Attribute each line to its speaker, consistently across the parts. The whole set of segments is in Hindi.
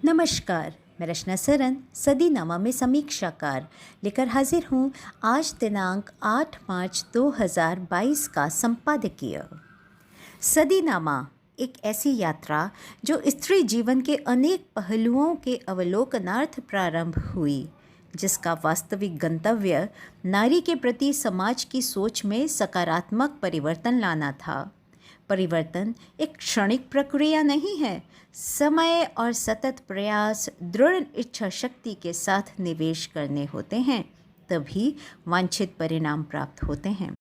Speaker 1: नमस्कार, मैं रचना सरन सदीनामा में समीक्षाकार लेकर हाजिर हूँ आज दिनांक 8 मार्च 2022 का संपादकीय। सदीनामा एक ऐसी यात्रा जो स्त्री जीवन के अनेक पहलुओं के अवलोकनार्थ प्रारंभ हुई, जिसका वास्तविक गंतव्य नारी के प्रति समाज की सोच में सकारात्मक परिवर्तन लाना था। परिवर्तन एक क्षणिक प्रक्रिया नहीं है, समय और सतत प्रयास, दृढ़ इच्छा शक्ति के साथ निवेश करने होते हैं, तभी वांछित परिणाम प्राप्त होते हैं।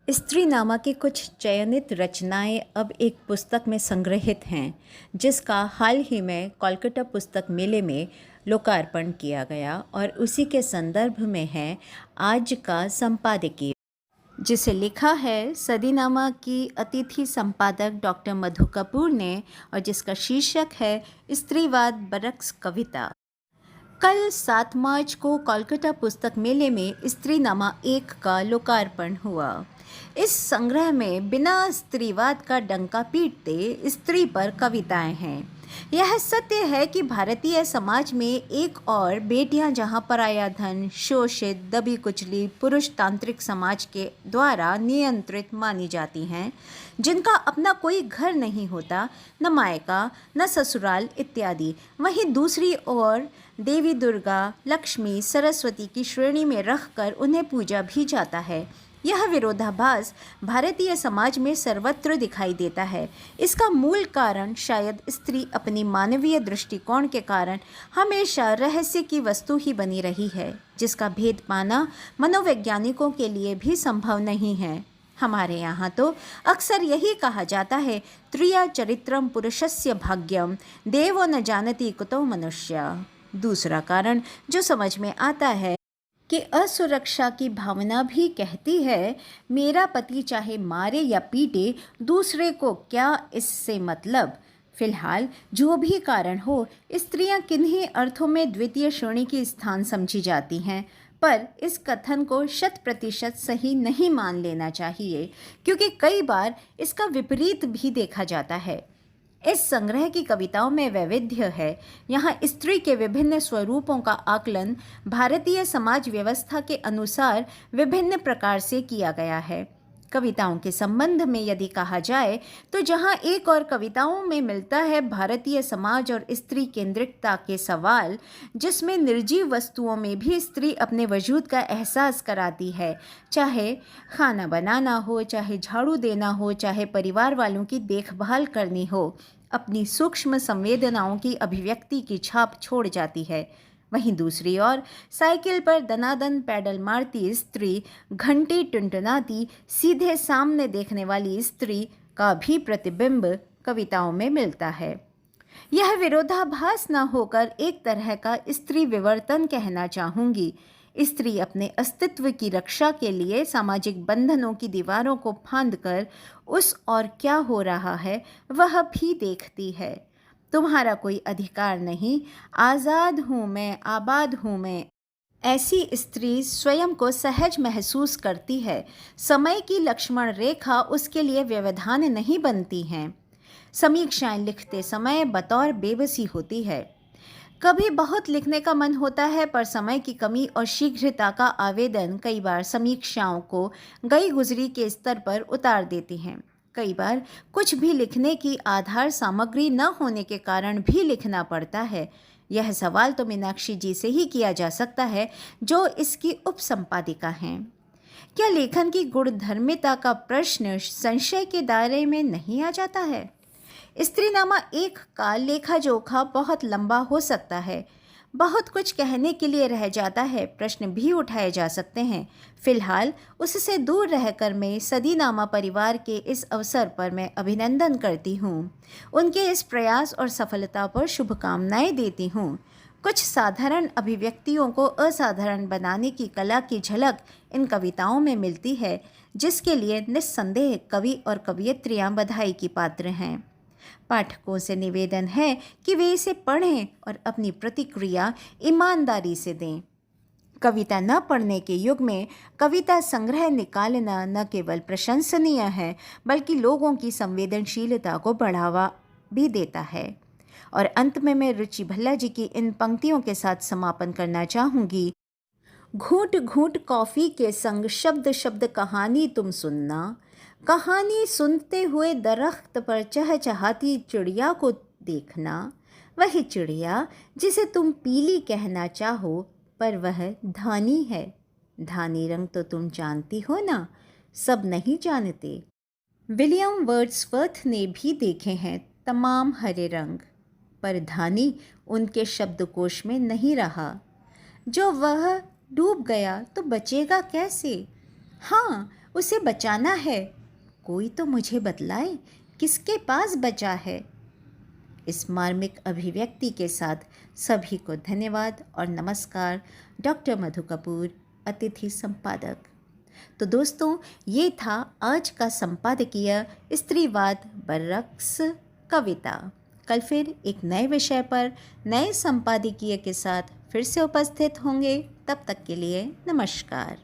Speaker 1: स्त्रीनामा की कुछ चयनित रचनाएं अब एक पुस्तक में संग्रहित हैं, जिसका हाल ही में कोलकाता पुस्तक मेले में लोकार्पण किया गया और उसी के संदर्भ में है आज का संपादकीय, जिसे लिखा है सदीनामा की अतिथि संपादक डॉक्टर मधु कपूर ने और जिसका शीर्षक है स्त्रीवाद बरक्स कविता। कल 7 मार्च को कोलकाता पुस्तक मेले में स्त्रीनामा 1 का लोकार्पण हुआ। इस संग्रह में बिना स्त्रीवाद का डंका पीटते स्त्री पर कविताएं हैं। यह सत्य है कि भारतीय समाज में एक और बेटियां जहां पराया धन, शोषित, दबी कुचली पुरुष तांत्रिक समाज के द्वारा नियंत्रित मानी जाती हैं, जिनका अपना कोई घर नहीं होता, न मायका न ससुराल इत्यादि, वहीं दूसरी ओर देवी दुर्गा, लक्ष्मी, सरस्वती की श्रेणी में रखकर उन्हें पूजा भी जाता है। यह विरोधाभास भारतीय समाज में सर्वत्र दिखाई देता है। इसका मूल कारण शायद स्त्री अपनी मानवीय दृष्टिकोण के कारण हमेशा रहस्य की वस्तु ही बनी रही है, जिसका भेद पाना मनोवैज्ञानिकों के लिए भी संभव नहीं है। हमारे यहाँ तो अक्सर यही कहा जाता है, त्रिया चरित्रम पुरुषस्य भाग्यम देवो न जानति कुतो मनुष्य। दूसरा कारण जो समझ में आता है कि असुरक्षा की भावना भी कहती है, मेरा पति चाहे मारे या पीटे, दूसरे को क्या इससे मतलब। फिलहाल जो भी कारण हो, स्त्रियां किन्हीं अर्थों में द्वितीय श्रेणी की स्थान समझी जाती हैं, पर इस कथन को 100% सही नहीं मान लेना चाहिए, क्योंकि कई बार इसका विपरीत भी देखा जाता है। इस संग्रह की कविताओं में वैविध्य है। यहाँ स्त्री के विभिन्न स्वरूपों का आकलन भारतीय समाज व्यवस्था के अनुसार विभिन्न प्रकार से किया गया है। कविताओं के संबंध में यदि कहा जाए तो जहाँ एक और कविताओं में मिलता है भारतीय समाज और स्त्री केंद्रिकता के सवाल, जिसमें निर्जीव वस्तुओं में भी स्त्री अपने वजूद का एहसास कराती है, चाहे खाना बनाना हो, चाहे झाड़ू देना हो, चाहे परिवार वालों की देखभाल करनी हो, अपनी सूक्ष्म संवेदनाओं की अभिव्यक्ति की छाप छोड़ जाती है। वहीं दूसरी ओर साइकिल पर दनादन पैडल मारती स्त्री, घंटी टुनटुनाती सीधे सामने देखने वाली स्त्री का भी प्रतिबिंब कविताओं में मिलता है। यह विरोधाभास न होकर एक तरह का स्त्री विवर्तन कहना चाहूँगी। स्त्री अपने अस्तित्व की रक्षा के लिए सामाजिक बंधनों की दीवारों को फांदकर उस और क्या हो रहा है वह भी देखती है। तुम्हारा कोई अधिकार नहीं, आज़ाद हूँ मैं, आबाद हूँ मैं। ऐसी स्त्री स्वयं को सहज महसूस करती है। समय की लक्ष्मण रेखा उसके लिए व्यवधान नहीं बनती हैं। समीक्षाएं लिखते समय बतौर बेबसी होती है। कभी बहुत लिखने का मन होता है, पर समय की कमी और शीघ्रता का आवेदन कई बार समीक्षाओं को गई गुजरी के स्तर पर उतार देती हैं। कई बार कुछ भी लिखने की आधार सामग्री न होने के कारण भी लिखना पड़ता है। यह सवाल तो मीनाक्षी जी से ही किया जा सकता है, जो इसकी उपसंपादिका हैं। क्या लेखन की गुणधर्मिता का प्रश्न संशय के दायरे में नहीं आ जाता है? स्त्रीनामा 1 का लेखा जोखा बहुत लंबा हो सकता है। बहुत कुछ कहने के लिए रह जाता है, प्रश्न भी उठाए जा सकते हैं। फिलहाल उससे दूर रहकर मैं सदीनामा परिवार के इस अवसर पर मैं अभिनंदन करती हूँ। उनके इस प्रयास और सफलता पर शुभकामनाएं देती हूँ। कुछ साधारण अभिव्यक्तियों को असाधारण बनाने की कला की झलक इन कविताओं में मिलती है, जिसके लिए निस्संदेह कवि और कवयित्रियाँ बधाई की पात्र हैं। पाठकों से निवेदन है कि वे इसे पढ़ें और अपनी प्रतिक्रिया ईमानदारी से दें। कविता न पढ़ने के युग में कविता संग्रह निकालना न केवल प्रशंसनीय है, बल्कि लोगों की संवेदनशीलता को बढ़ावा भी देता है। और अंत में मैं रुचि भल्ला जी की इन पंक्तियों के साथ समापन करना चाहूँगी। घूंट घूंट कॉफ़ी के संग शब्द शब्द कहानी तुम सुनना, कहानी सुनते हुए दरख्त पर चहचहाती चिड़िया को देखना, वही चिड़िया जिसे तुम पीली कहना चाहो पर वह धानी है। धानी रंग तो तुम जानती हो ना, सब नहीं जानते। विलियम वर्ड्सवर्थ ने भी देखे हैं तमाम हरे रंग, पर धानी उनके शब्दकोश में नहीं रहा। जो वह डूब गया तो बचेगा कैसे? हाँ, उसे बचाना है। कोई तो मुझे बतलाए किसके पास बचा है। इस मार्मिक अभिव्यक्ति के साथ सभी को धन्यवाद और नमस्कार। डॉक्टर मधु कपूर, अतिथि संपादक। तो दोस्तों, ये था आज का संपादकीय स्त्रीवाद बरअक्स कविता। कल फिर एक नए विषय पर नए संपादकीय के साथ फिर से उपस्थित होंगे। तब तक के लिए नमस्कार।